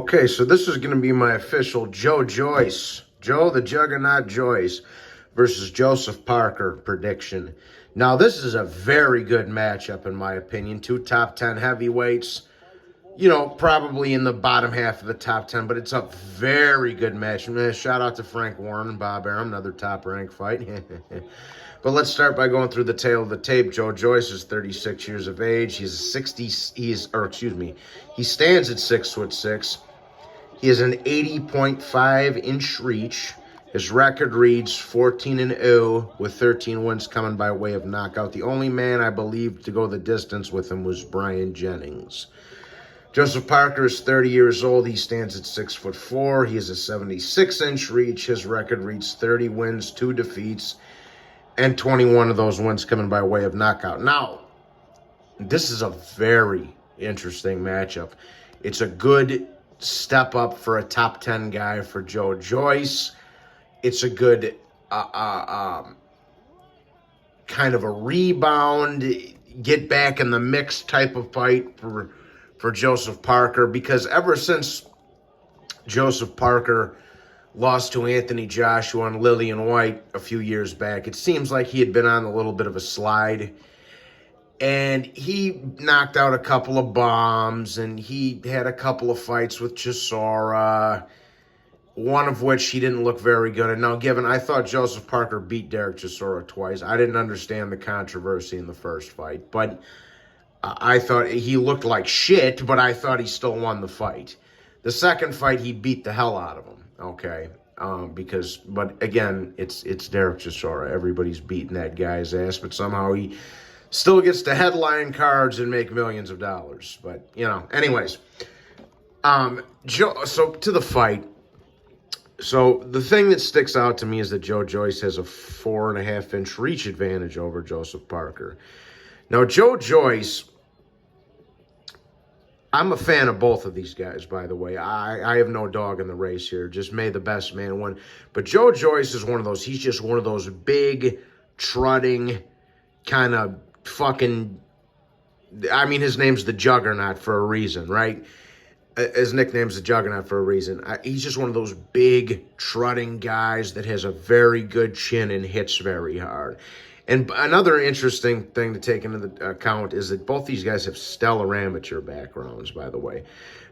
Okay, so this is going to be my official Joyce, Joe the Juggernaut Joyce versus Joseph Parker prediction. Now, this is a very good matchup, in my opinion. Two top 10 heavyweights, probably in the bottom half of the top 10, but it's a very good match. Shout out to Frank Warren and Bob Arum, another top ranked fight. But let's start by going through the tail of the tape. Joe Joyce is 36 years of age. He stands at 6'6". He has an 80.5-inch reach. His record reads 14-0 with 13 wins coming by way of knockout. The only man I believe to go the distance with him was Brian Jennings. Joseph Parker is 30 years old. He stands at 6'4". He has a 76-inch reach. His record reads 30 wins, 2 defeats, and 21 of those wins coming by way of knockout. Now, this is a very interesting matchup. It's a good step up for a top 10 guy for Joe Joyce. It's a good kind of a rebound, get back in the mix type of fight for Joseph Parker, because ever since Joseph Parker lost to Anthony Joshua and Lillian White a few years back, it seems like he had been on a little bit of a slide. And he knocked out a couple of bombs, and he had a couple of fights with Chisora, one of which he didn't look very good. And now, I thought Joseph Parker beat Derek Chisora twice. I didn't understand the controversy in the first fight, but I thought he looked like shit, but I thought he still won the fight. The second fight, he beat the hell out of him, okay? But again, it's Derek Chisora. Everybody's beating that guy's ass, but somehow he still gets to headline cards and make millions of dollars. But, anyways. So to the fight. So the thing that sticks out to me is that Joe Joyce has a 4.5-inch reach advantage over Joseph Parker. Now, Joe Joyce, I'm a fan of both of these guys, by the way. I have no dog in the race here. Just may the best man win. But Joe Joyce is one of those, he's just one of those big, trotting, kind of his name's the Juggernaut for a reason, right? His nickname's the Juggernaut for a reason. He's just one of those big, trotting guys that has a very good chin and hits very hard. And another interesting thing to take into the account is that both these guys have stellar amateur backgrounds, by the way.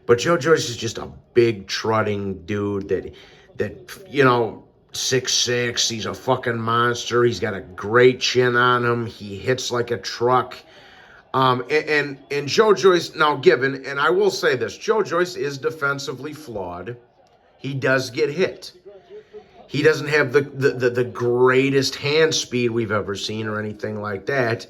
But Joe Joyce is just a big, trotting dude that 6'6", he's a fucking monster. He's got a great chin on him. He hits like a truck. And Joe Joyce, now given, and I will say this, Joe Joyce is defensively flawed. He does get hit. He doesn't have the greatest hand speed we've ever seen or anything like that.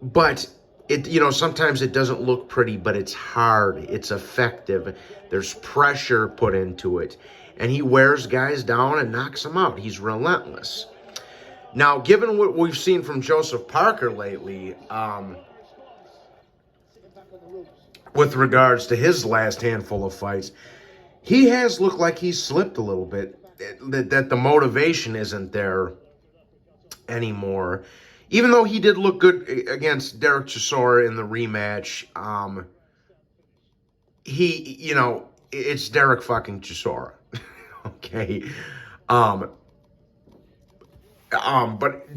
But sometimes it doesn't look pretty, but it's hard. It's effective. There's pressure put into it. And he wears guys down and knocks them out. He's relentless. Now, given what we've seen from Joseph Parker lately, with regards to his last handful of fights, he has looked like he's slipped a little bit, that the motivation isn't there anymore. Even though he did look good against Derek Chisora in the rematch, it's Derek fucking Chisora. Okay. But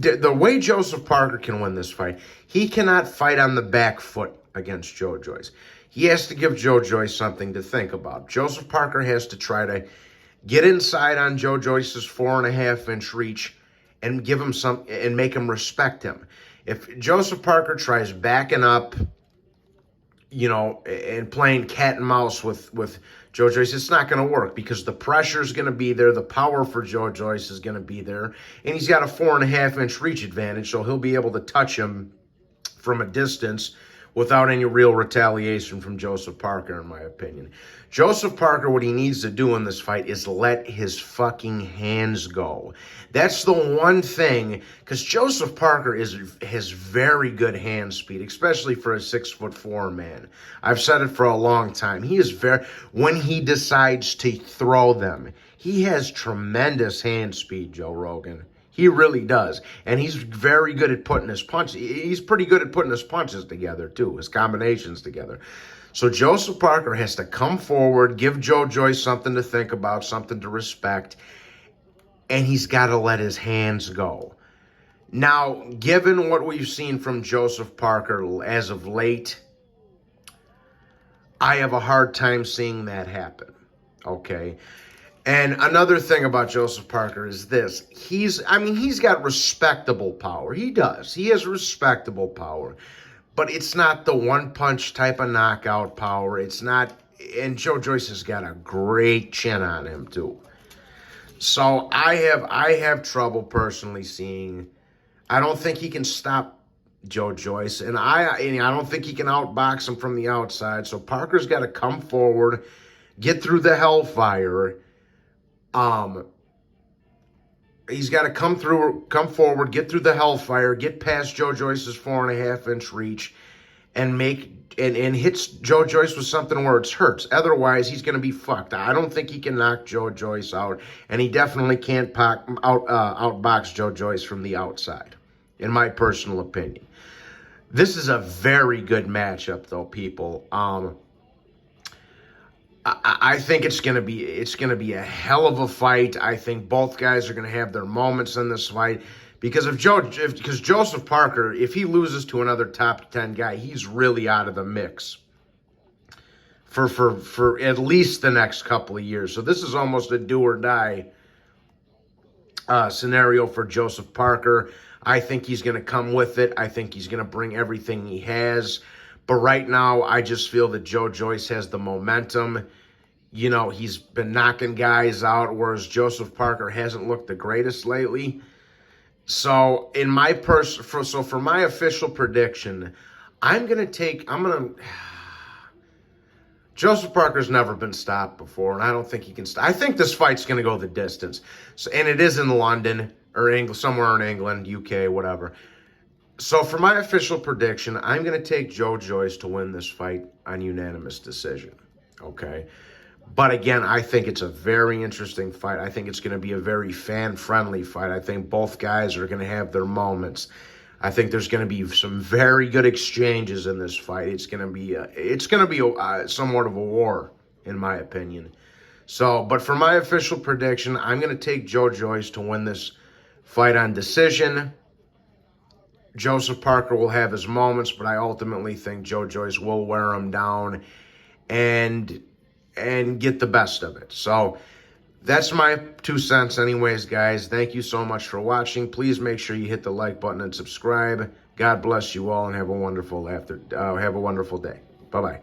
the way Joseph Parker can win this fight, he cannot fight on the back foot against Joe Joyce. He has to give Joe Joyce something to think about. Joseph Parker has to try to get inside on Joe Joyce's 4.5-inch reach and give him and make him respect him. If Joseph Parker tries backing up, and playing cat and mouse with Joe Joyce, it's not going to work, because the pressure is going to be there. The power for Joe Joyce is going to be there. And he's got a 4.5-inch reach advantage, so he'll be able to touch him from a distance without any real retaliation from Joseph Parker, in my opinion. Joseph Parker, what he needs to do in this fight is let his fucking hands go. That's the one thing, because Joseph Parker has very good hand speed, especially for a 6'4" man. I've said it for a long time. He is when he decides to throw them, he has tremendous hand speed, Joe Rogan. He really does. And he's very good at putting his punches. He's pretty good at putting his punches together, too, his combinations together. So Joseph Parker has to come forward, give Joe Joyce something to think about, something to respect, and he's got to let his hands go. Now, given what we've seen from Joseph Parker as of late, I have a hard time seeing that happen, okay? And another thing about Joseph Parker is this. He's got respectable power. He does. He has respectable power. But it's not the one-punch type of knockout power. It's not, and Joe Joyce has got a great chin on him, too. So I have trouble personally seeing, I don't think he can stop Joe Joyce, and I don't think he can outbox him from the outside. So Parker's got to come forward, get through the hellfire. He's got to come forward, get through the hellfire, get past Joe Joyce's 4.5-inch reach, and hits Joe Joyce with something where it hurts. Otherwise, he's going to be fucked. I don't think he can knock Joe Joyce out, and he definitely can't outbox Joe Joyce from the outside, in my personal opinion. This is a very good matchup, though, people. I think it's gonna be a hell of a fight. I think both guys are gonna have their moments in this fight because because Joseph Parker, if he loses to another top 10 guy, he's really out of the mix for at least the next couple of years. So this is almost a do or die scenario for Joseph Parker. I think he's gonna come with it. I think he's gonna bring everything he has. But right now, I just feel that Joe Joyce has the momentum. You know, he's been knocking guys out, whereas Joseph Parker hasn't looked the greatest lately. So, for my official prediction, Joseph Parker's never been stopped before, and I don't think he can stop. I think this fight's going to go the distance. So, and it is in London, or somewhere in England, UK, whatever. So for my official prediction, I'm going to take Joe Joyce to win this fight on unanimous decision, okay? But again, I think it's a very interesting fight. I think it's going to be a very fan-friendly fight. I think both guys are going to have their moments. I think there's going to be some very good exchanges in this fight. It's going to be somewhat of a war, in my opinion. So, but for my official prediction, I'm going to take Joe Joyce to win this fight on decision. Joseph Parker will have his moments, but I ultimately think Joe Joyce will wear him down and get the best of it. So that's my 2 cents anyways, guys. Thank you so much for watching. Please make sure you hit the like button and subscribe. God bless you all and have a wonderful day. Bye-bye.